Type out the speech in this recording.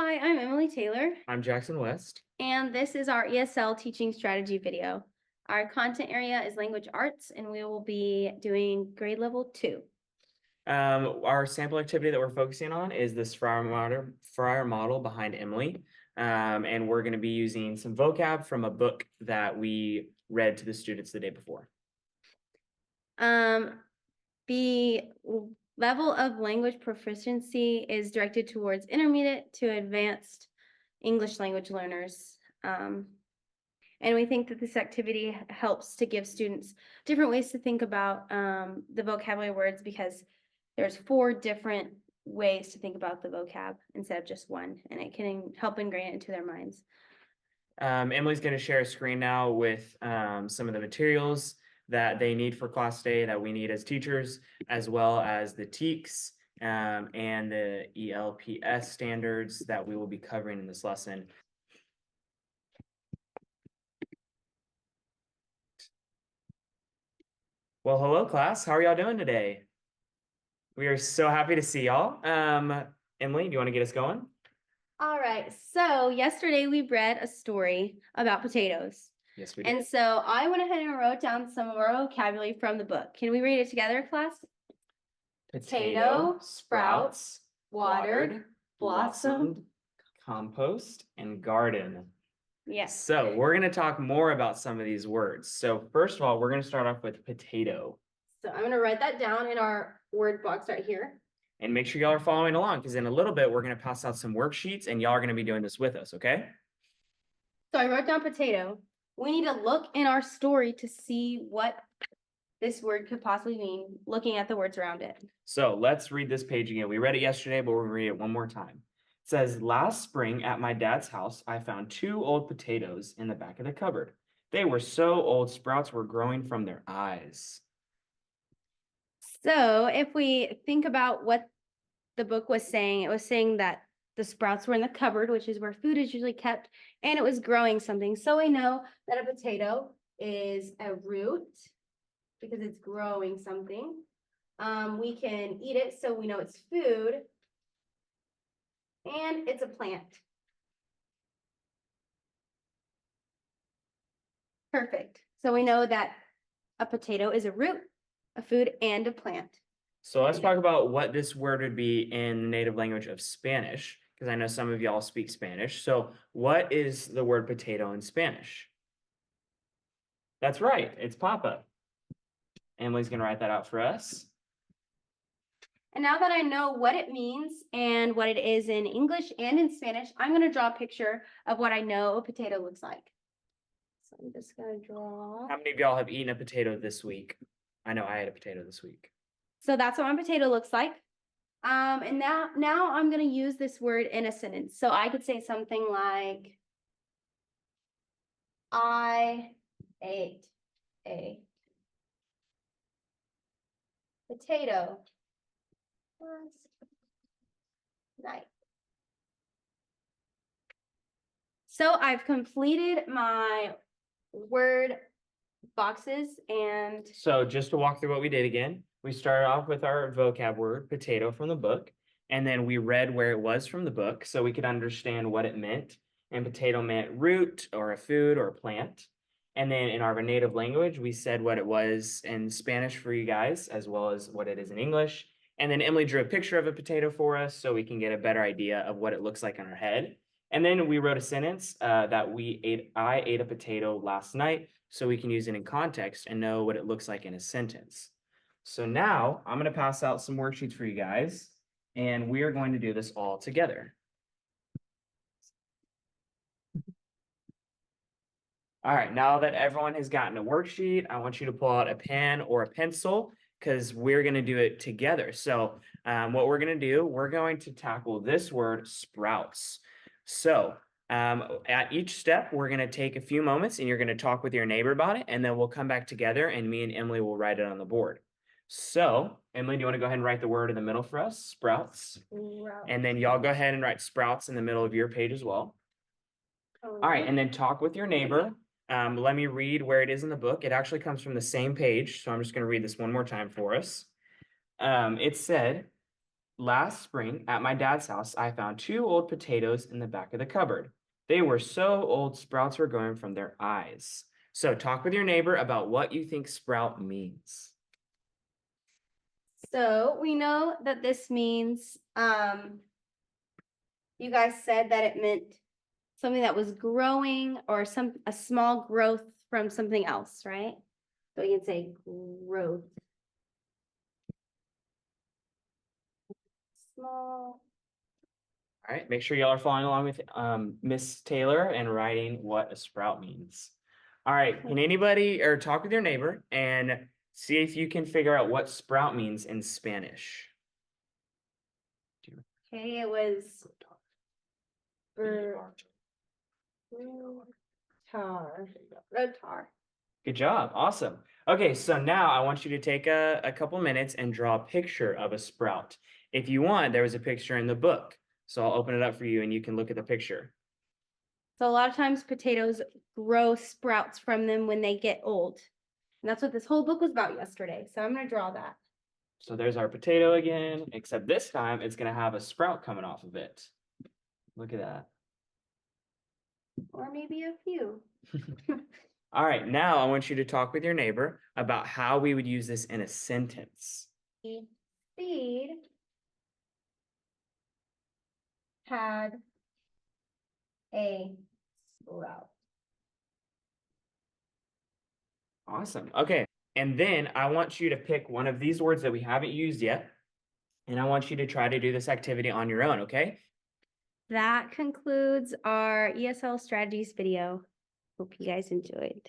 Hi, I'm Emily Taylor, I'm Jackson West. and this is our ESL teaching strategy video. Our content area is language arts, and we will be doing grade level 2. Our sample activity that we're focusing on is this Fryer model behind Emily. And we're going to be using some vocab from a book that we read to the students the day before. The level of language proficiency is directed towards intermediate to advanced English language learners. And we think that this activity helps to give students different ways to think about the vocabulary words, because there's 4 different ways to think about the vocab instead of just one, and it can help ingrain it into their minds. Emily's going to share a screen now with some of the materials that they need for class day, that we need as teachers, as well as the TEKS and the ELPS standards that we will be covering in this lesson. Well, hello class. How are y'all doing today? We are so happy to see y'all. Emily, do you want to get us going? All right. So yesterday we read a story about potatoes. Yes, we did. And so I went ahead and wrote down some of our vocabulary from the book. Can we read it together, class? Potato, sprouts, watered, blossomed, compost, and garden. Yes. So we're going to talk more about some of these words. So first of all, we're going to start off with potato. So I'm going to write that down in our word box right here. And make sure y'all are following along, because in a little bit, we're going to pass out some worksheets and y'all are going to be doing this with us, okay? So I wrote down potato. We need to look in our story to see what this word could possibly mean, looking at the words around it. So let's read this page again. We read it yesterday, but we're going to read it one more time. It says, last spring at my dad's house, I found 2 old potatoes in the back of the cupboard. They were so old, sprouts were growing from their eyes. So if we think about what the book was saying, it was saying that the sprouts were in the cupboard, which is where food is usually kept, and it was growing something. So we know that a potato is a root because it's growing something. We can eat it, so we know it's food, and it's a plant. Perfect. So we know that a potato is a root, a food, and a plant. So let's talk about what this word would be in the native language of Spanish, because I know some of y'all speak Spanish. So what is the word potato in Spanish? That's right, it's papa. Emily's going to write that out for us. And now that I know what it means and what it is in English and in Spanish, I'm going to draw a picture of what I know a potato looks like. So I'm just going to draw. How many of y'all have eaten a potato this week? I know I had a potato this week. So that's what my potato looks like. And now I'm going to use this word in a sentence. So I could say something like, I ate a potato last night. So I've completed my word boxes, and so just to walk through what we did again, we started off with our vocab word potato from the book, and then we read where it was from the book so we could understand what it meant. And potato meant root or a food or a plant. And then in our native language, we said what it was in Spanish for you guys, as well as what it is in English. And then Emily drew a picture of a potato for us so we can get a better idea of what it looks like in our head. And then we wrote a sentence that I ate a potato last night, so we can use it in context and know what it looks like in a sentence. So now I'm going to pass out some worksheets for you guys, and we are going to do this all together. All right, now that everyone has gotten a worksheet, I want you to pull out a pen or a pencil, because we're going to do it together. So what we're going to do, we're going to tackle this word, sprouts. So at each step, we're going to take a few moments and you're going to talk with your neighbor about it, and then we'll come back together and me and Emily will write it on the board. So Emily, do you want to go ahead and write the word in the middle for us? Sprouts. And then y'all go ahead and write sprouts in the middle of your page as well. All right, and then talk with your neighbor. Let me read where it is in the book. It actually comes from the same page, so I'm just going to read this one more time for us. It said, last spring at my dad's house, I found 2 old potatoes in the back of the cupboard. They were so old, sprouts were growing from their eyes. So talk with your neighbor about what you think sprout means. So we know that this means, you guys said that it meant something that was growing or a small growth from something else, right? So we can say growth. Small. All right, make sure y'all are following along with Miss Taylor and writing what a sprout means. All right, can anybody or talk with your neighbor and see if you can figure out what sprout means in Spanish? Okay, it was rotar. Good job, awesome. Okay, so now I want you to take a couple minutes and draw a picture of a sprout. If you want, there was a picture in the book. So I'll open it up for you and you can look at the picture. So a lot of times potatoes grow sprouts from them when they get old. And that's what this whole book was about yesterday. So I'm gonna draw that. So there's our potato again, except this time it's gonna have a sprout coming off of it. Look at that. Or maybe a few. All right, now I want you to talk with your neighbor about how we would use this in a sentence. The seed had a sprout. Awesome. Okay. And then I want you to pick one of these words that we haven't used yet. And I want you to try to do this activity on your own, okay? That concludes our ESL strategies video. Hope you guys enjoyed.